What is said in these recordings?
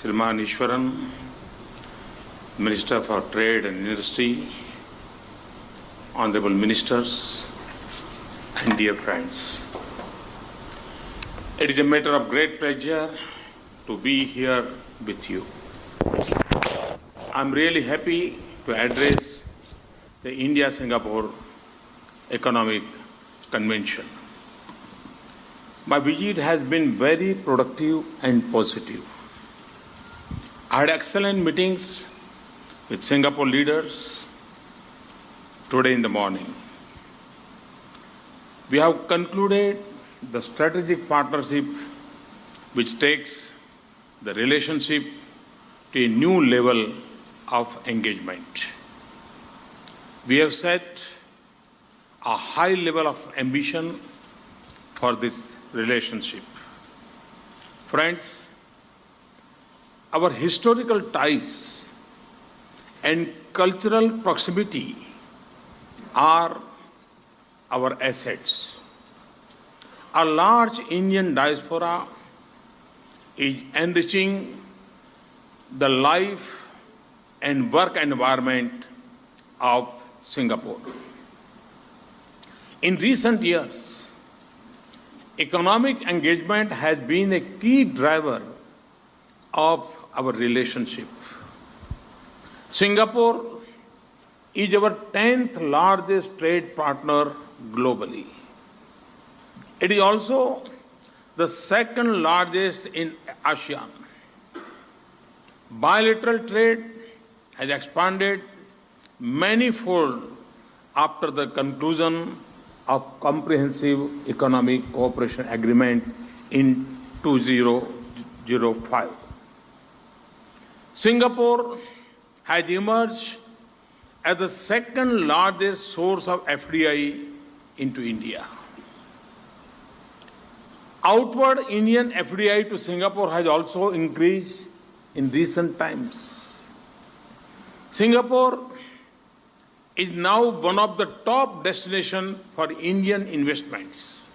Shriman Ishwaran, Minister for Trade and Industry, Honorable Ministers, and dear friends. It is a matter of great pleasure to be here with you. I'm really happy to address the India-Singapore Economic Convention. My visit has been very productive and positive. I had excellent meetings with Singapore leaders today in the morning. We have concluded the strategic partnership which takes the relationship to a new level of engagement. We have set a high level of ambition for this relationship. Friends, our historical ties and cultural proximity are our assets. A large Indian diaspora is enriching the life and work environment of Singapore. In recent years, economic engagement has been a key driver of our relationship. Singapore is our 10th largest trade partner globally. It is also the second largest in ASEAN. Bilateral trade has expanded manifold after the conclusion of Comprehensive Economic Cooperation Agreement in 2005. Singapore has emerged as the second largest source of FDI into India. Outward Indian FDI to Singapore has also increased in recent times. Singapore is now one of the top destinations for Indian investments.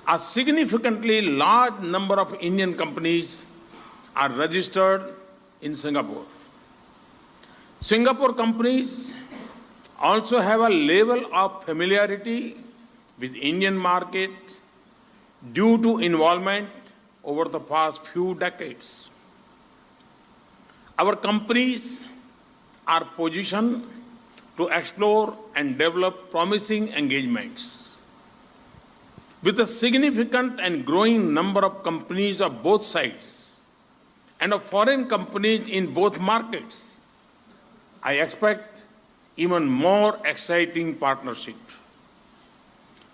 A significantly large number of Indian companies are registered in Singapore. Singapore companies also have a level of familiarity with Indian market due to involvement over the past few decades. Our companies are positioned to explore and develop promising engagements. With a significant and growing number of companies of both sides and of foreign companies in both markets, I expect even more exciting partnerships.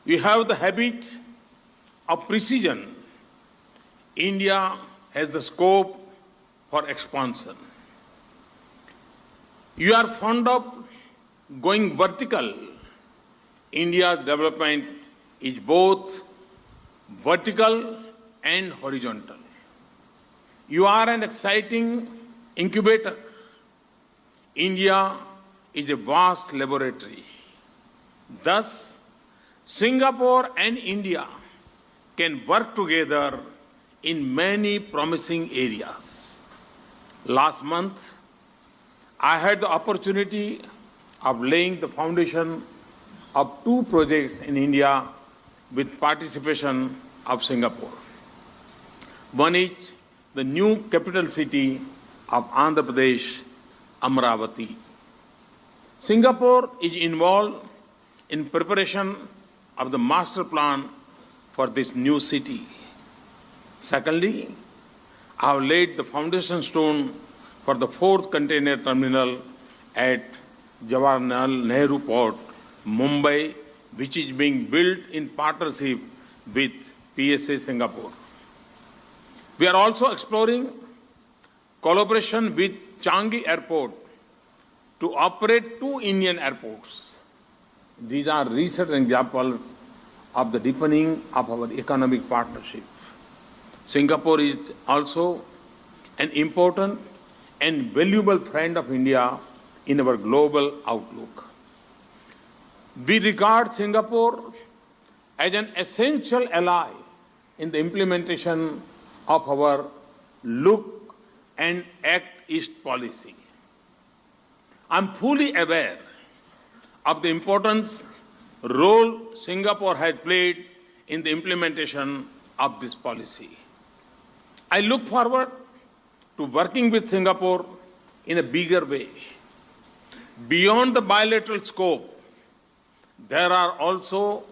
We have the habit of precision. India has the scope for expansion. You are fond of going vertical. India's development is both vertical and horizontal. You are an exciting incubator. India is a vast laboratory. Thus, Singapore and India can work together in many promising areas. Last month, I had the opportunity of laying the foundation of 2 projects in India with participation of Singapore. One is the new capital city of Andhra Pradesh, Amravati. Singapore is involved in preparation of the master plan for this new city. Secondly, I have laid the foundation stone for the 4th container terminal at Jawaharlal Nehru Port, Mumbai, which is being built in partnership with PSA Singapore. We are also exploring collaboration with Changi Airport to operate 2 Indian airports. These are recent examples of the deepening of our economic partnership. Singapore is also an important and valuable friend of India in our global outlook. We regard Singapore as an essential ally in the implementation of our look and Act East policy. I'm fully aware of the importance role Singapore has played in the implementation of this policy. I look forward to working with Singapore in a bigger way. Beyond the bilateral scope, there are also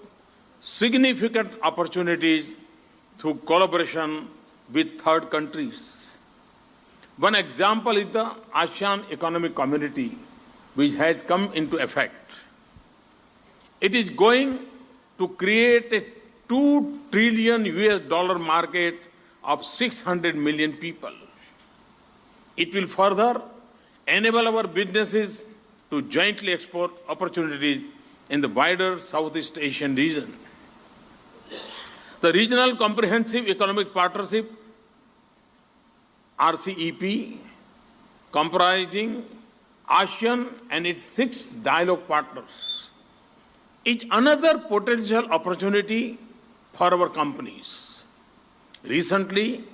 significant opportunities through collaboration with third countries. One example is the ASEAN Economic Community, which has come into effect. It is going to create a $2 trillion market of 600 million people. It will further enable our businesses to jointly explore opportunities in the wider Southeast Asian region. The Regional Comprehensive Economic Partnership, RCEP, comprising ASEAN and its 6 dialogue partners, is another potential opportunity for our companies. Recently,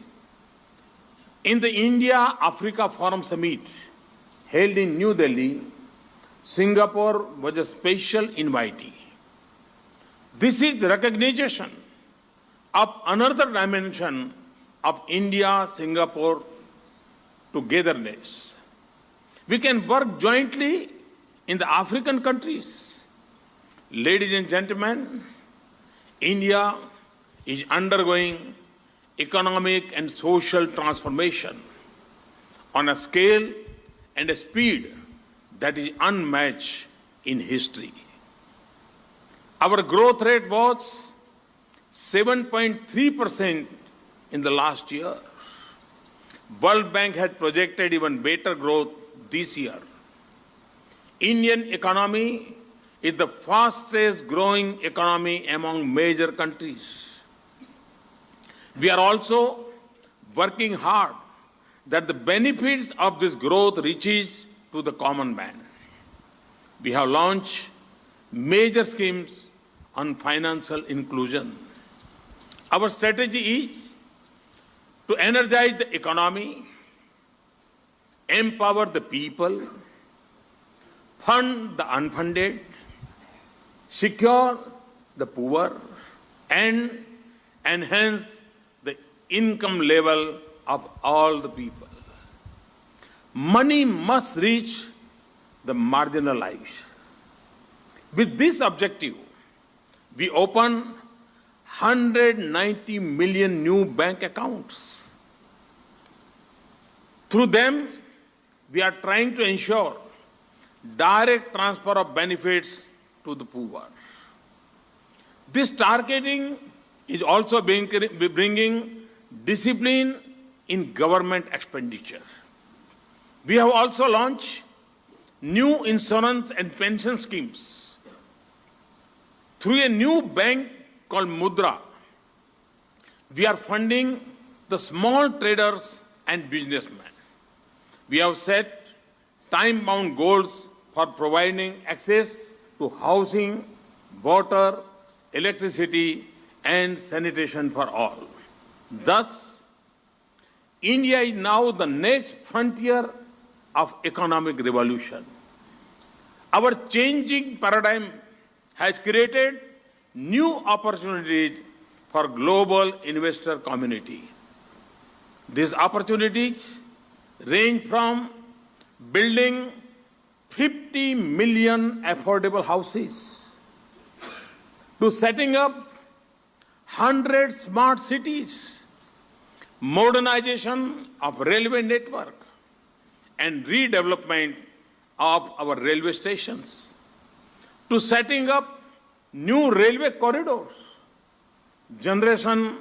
in the India-Africa Forum Summit held in New Delhi, Singapore was a special invitee. This is the recognition of another dimension of India-Singapore togetherness. We can work jointly in the African countries. Ladies and gentlemen, India is undergoing economic and social transformation on a scale and a speed that is unmatched in history. Our growth rate was 7.3% in the last year. World Bank has projected even better growth this year. Indian economy is the fastest growing economy among major countries. We are also working hard that the benefits of this growth reaches to the common man. We have launched major schemes on financial inclusion. Our strategy is to energize the economy, empower the people, fund the unfunded, secure the poor, and enhance the income level of all the people. Money must reach the marginalized. With this objective, we opened 190 million new bank accounts. Through them, we are trying to ensure direct transfer of benefits to the poor. This targeting is also bringing discipline in government expenditure. We have also launched new insurance and pension schemes. Through a new bank called Mudra, we are funding the small traders and businessmen. We have set time-bound goals for providing access to housing, water, electricity, and sanitation for all. Thus, India is now the next frontier of economic revolution. Our changing paradigm has created new opportunities for global investor community. These opportunities range from building 50 million affordable houses to setting up 100 smart cities, modernization of railway network, and redevelopment of our railway stations, to setting up new railway corridors, generation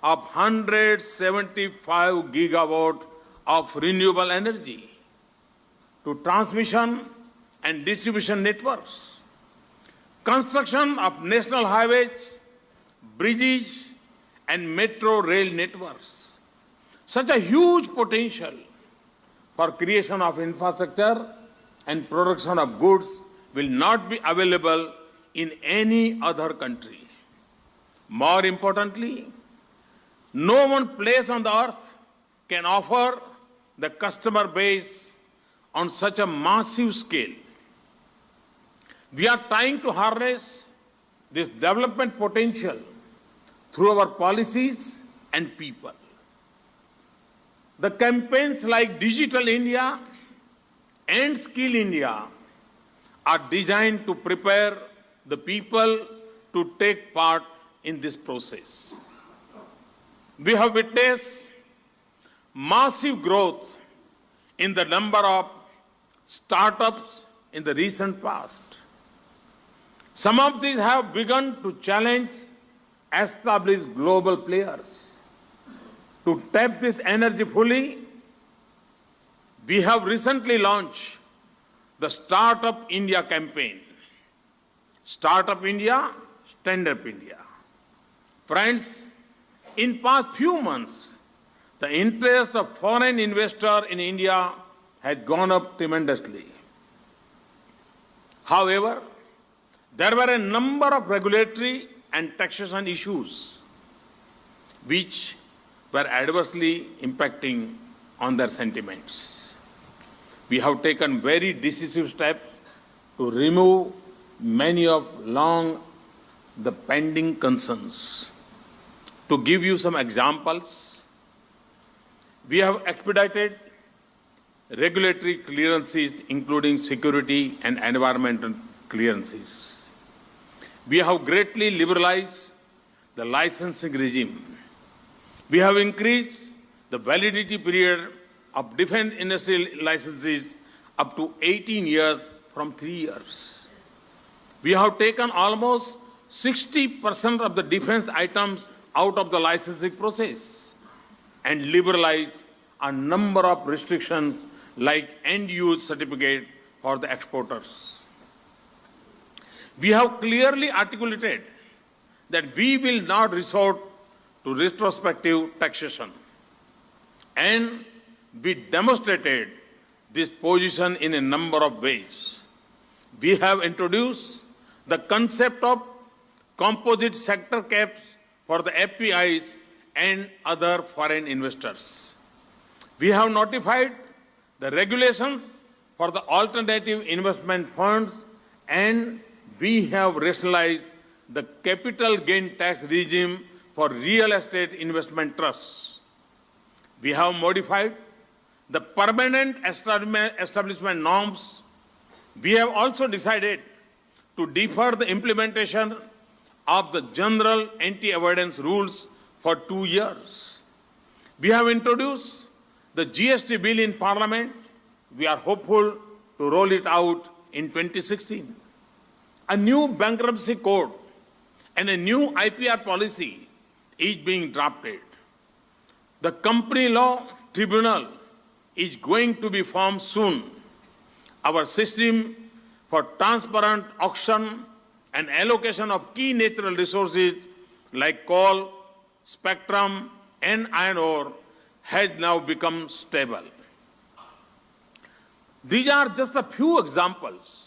of 175 gigawatt of renewable energy, to transmission and distribution networks, construction of national highways, bridges, and metro rail networks. Such a huge potential for creation of infrastructure and production of goods will not be available in any other country. More importantly, no one place on the earth can offer the customer base on such a massive scale. We are trying to harness this development potential through our policies and people. The campaigns like Digital India and Skill India are designed to prepare the people to take part in this process. We have witnessed massive growth in the number of startups in the recent past. Some of these have begun to challenge established global players. To tap this energy fully, we have recently launched the Startup India campaign. Startup India, Stand Up India. Friends, in past few months, the interest of foreign investors in India has gone up tremendously. However, there were a number of regulatory and taxation issues which were adversely impacting on their sentiments. We have taken very decisive steps to remove many of the pending concerns. To give you some examples, we have expedited regulatory clearances, including security and environmental clearances. We have greatly liberalized the licensing regime. We have increased the validity period of defense industry licenses up to 18 years from 3 years. We have taken almost 60% of the defense items out of the licensing process and liberalized a number of restrictions like end-use certificate for the exporters. We have clearly articulated that we will not resort to retrospective taxation, and we demonstrated this position in a number of ways. We have introduced the concept of composite sector caps for the FPIs and other foreign investors. We have notified the regulations for the alternative investment funds, and we have rationalized the capital gain tax regime for real estate investment trusts. We have modified the permanent establishment norms. We have also decided to defer the implementation of the general anti-avoidance rules for 2 years. We have introduced the GST bill in Parliament. We are hopeful to roll it out in 2016. A new bankruptcy code and a new IPR policy is being drafted. The Company Law Tribunal is going to be formed soon. Our system for transparent auction and allocation of key natural resources like coal, spectrum, and iron ore has now become stable. These are just a few examples.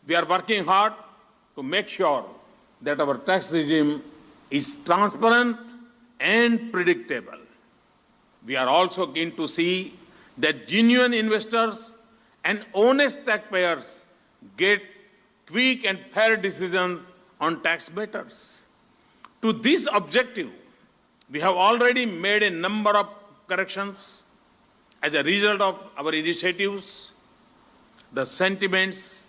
We are working hard to make sure that our tax regime is transparent and predictable. We are also keen to see that genuine investors and honest taxpayers get quick and fair decisions on tax matters. To this objective, we have already made a number of corrections. As a result of our initiatives, the sentiments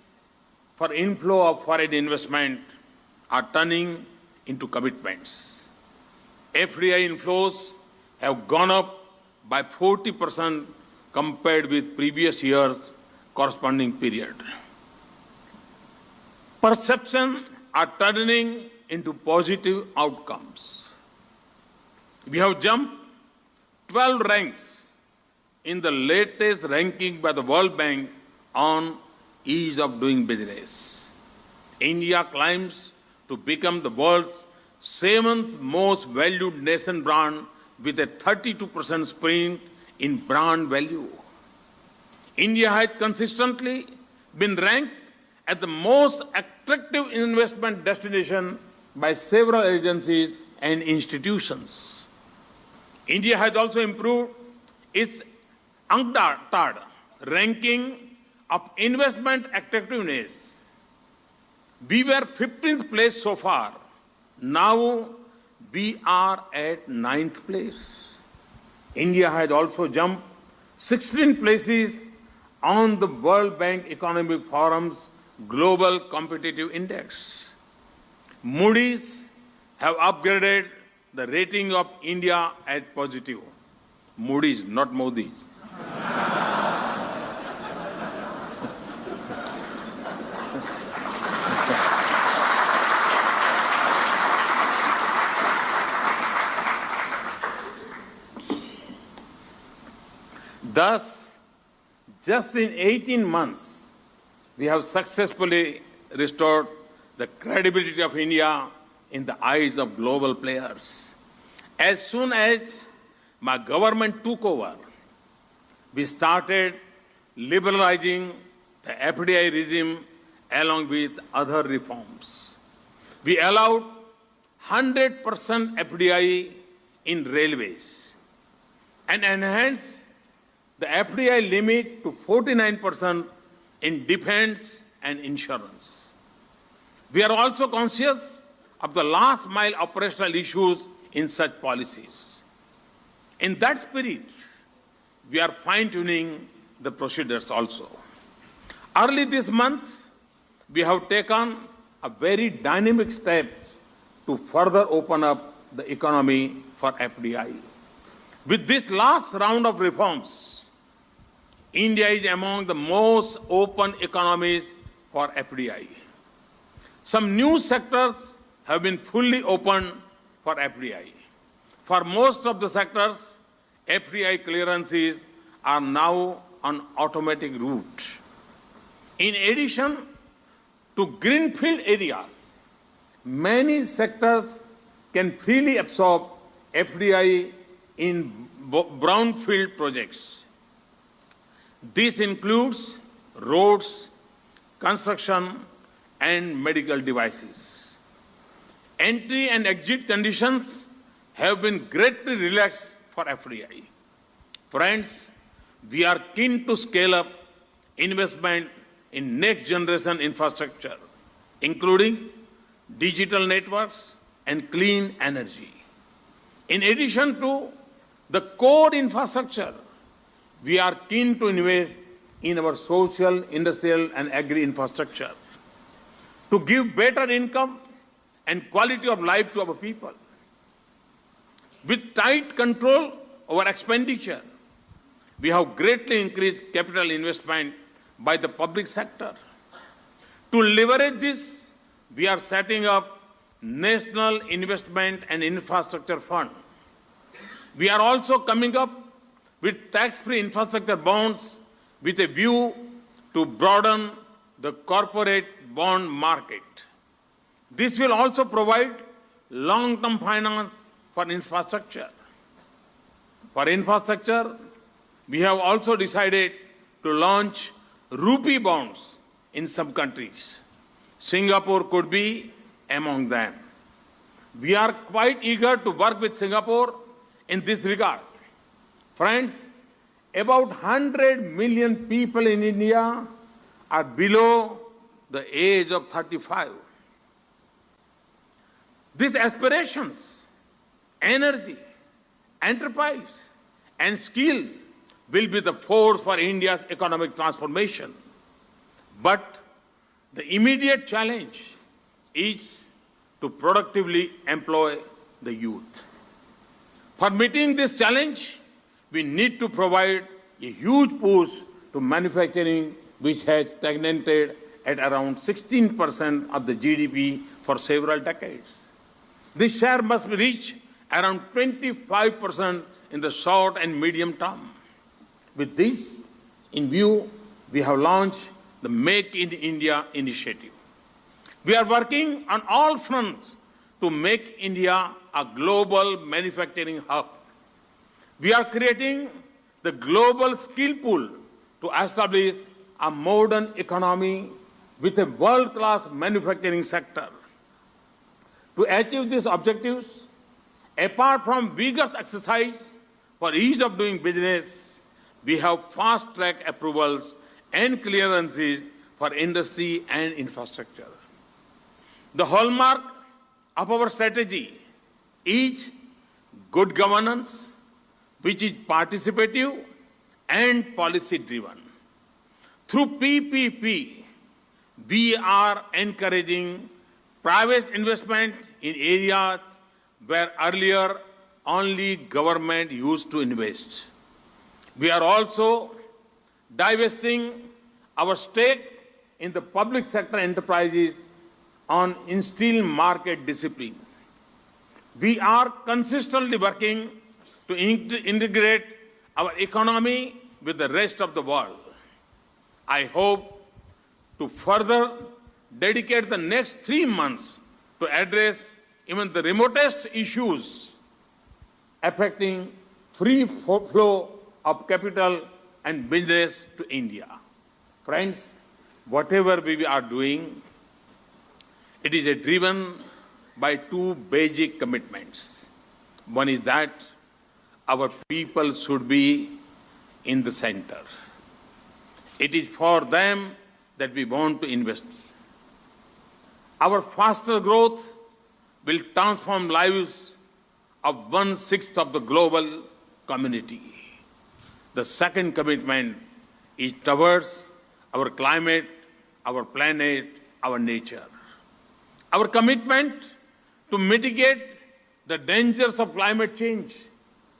for inflow of foreign investment are turning into commitments. FDI inflows have gone up by 40% compared with previous year's corresponding period. Perceptions are turning into positive outcomes. We have jumped 12 ranks in the latest ranking by the World Bank on ease of doing business. India climbs to become the world's 7th most valued nation brand with a 32% sprint in brand value. India has consistently been ranked as the most attractive investment destination by several agencies and institutions. India has also improved its UNCTAD ranking of investment attractiveness. We were 15th place so far. Now we are at 9th place. India has also jumped 16 places on the World Bank Economic Forum's Global Competitive Index. Moody's have upgraded the rating of India as positive. Moody's, not Modi. Thus, just in 18 months, we have successfully restored the credibility of India in the eyes of global players. As soon as my government took over, we started liberalizing the FDI regime along with other reforms. We allowed 100% FDI in railways and enhanced the FDI limit to 49% in defense and insurance. We are also conscious of the last mile operational issues in such policies. In that spirit, we are fine-tuning the procedures also. Early this month, we have taken a very dynamic step to further open up the economy for FDI. With this last round of reforms, India is among the most open economies for FDI. Some new sectors have been fully opened for FDI. For most of the sectors, FDI clearances are now on automatic route. In addition to greenfield areas, many sectors can freely absorb FDI in brownfield projects. This includes roads, construction, and medical devices. Entry and exit conditions have been greatly relaxed for FDI. Friends, we are keen to scale up investment in next generation infrastructure, including digital networks and clean energy. In addition to the core infrastructure, we are keen to invest in our social, industrial, and agri infrastructure to give better income and quality of life to our people. With tight control over expenditure, we have greatly increased capital investment by the public sector. To leverage this, we are setting up National Investment and Infrastructure Fund. We are also coming up with tax-free infrastructure bonds with a view to broaden the corporate bond market. This will also provide long-term finance for infrastructure. For infrastructure, we have also decided to launch rupee bonds in some countries. Singapore could be among them. We are quite eager to work with Singapore in this regard. Friends, about 100 million people in India are below the age of 35. These aspirations, energy, enterprise, and skill will be the force for India's economic transformation. But the immediate challenge is to productively employ the youth. For meeting this challenge, we need to provide a huge push to manufacturing, which has stagnated at around 16% of the GDP for several decades. This share must reach around 25% in the short and medium term. With this in view, we have launched the Make in India initiative. We are working on all fronts to make India a global manufacturing hub. We are creating the global skill pool to establish a modern economy with a world-class manufacturing sector. To achieve these objectives, apart from vigorous exercise for ease of doing business, we have fast-track approvals and clearances for industry and infrastructure. The hallmark of our strategy is good governance, which is participative and policy-driven. Through PPP, we are encouraging private investment in areas where earlier only government used to invest. We are also divesting our stake in the public sector enterprises on instilling market discipline. We are consistently working to integrate our economy with the rest of the world. I hope to further dedicate the next 3 months to address even the remotest issues affecting free flow of capital and business to India. Friends, whatever we are doing, it is driven by 2 basic commitments. One is that our people should be in the center. It is for them that we want to invest. Our faster growth will transform lives of 1/6 of the global community. The second commitment is towards our climate, our planet, our nature. Our commitment to mitigate the dangers of climate change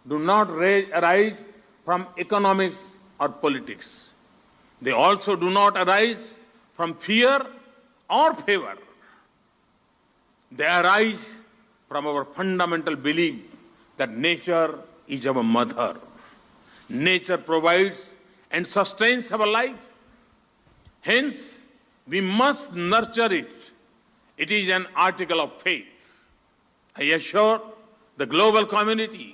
do not arise from economics or politics. They also do not arise from fear or favor. They arise from our fundamental belief that nature is our mother. Nature provides and sustains our life. Hence, we must nurture it. It is an article of faith. I assure the global community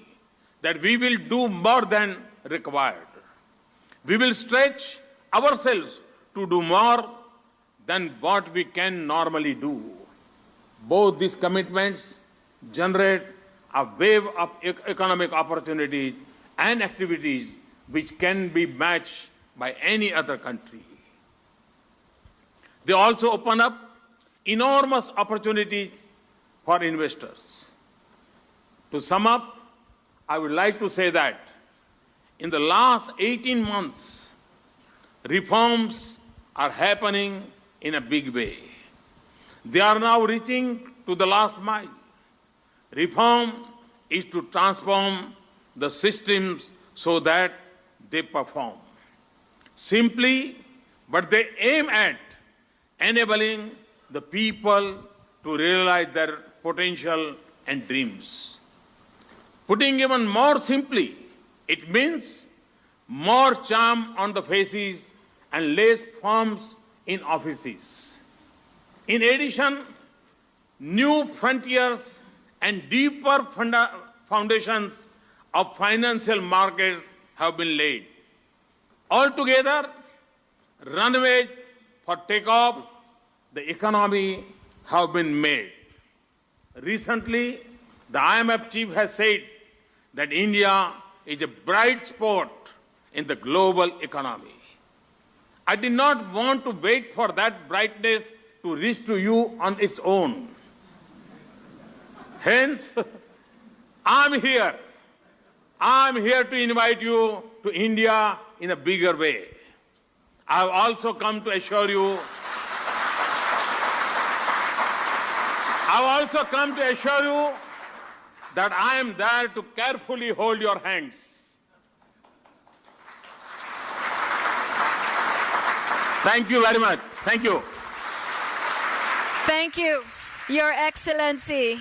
that we will do more than required. We will stretch ourselves to do more than what we can normally do. Both these commitments generate a wave of economic opportunities and activities which can be matched by any other country. They also open up enormous opportunities for investors. To sum up, I would like to say that in the last 18 months, reforms are happening in a big way. They are now reaching to the last mile. Reform is to transform the systems so that they perform. Simply, but they aim at enabling the people to realize their potential and dreams. Putting even more simply, it means more charm on the faces and less forms in offices. In addition, new frontiers and deeper foundations of financial markets have been laid. Altogether, runways for takeoff the economy have been made. Recently, the IMF chief has said that India is a bright spot in the global economy. I did not want to wait for that brightness to reach to you on its own. Hence, I'm here. I'm here to invite you to India in a bigger way. I have also come to assure you that I am there to carefully hold your hands. Thank you very much. Thank you. Thank you, Your Excellency.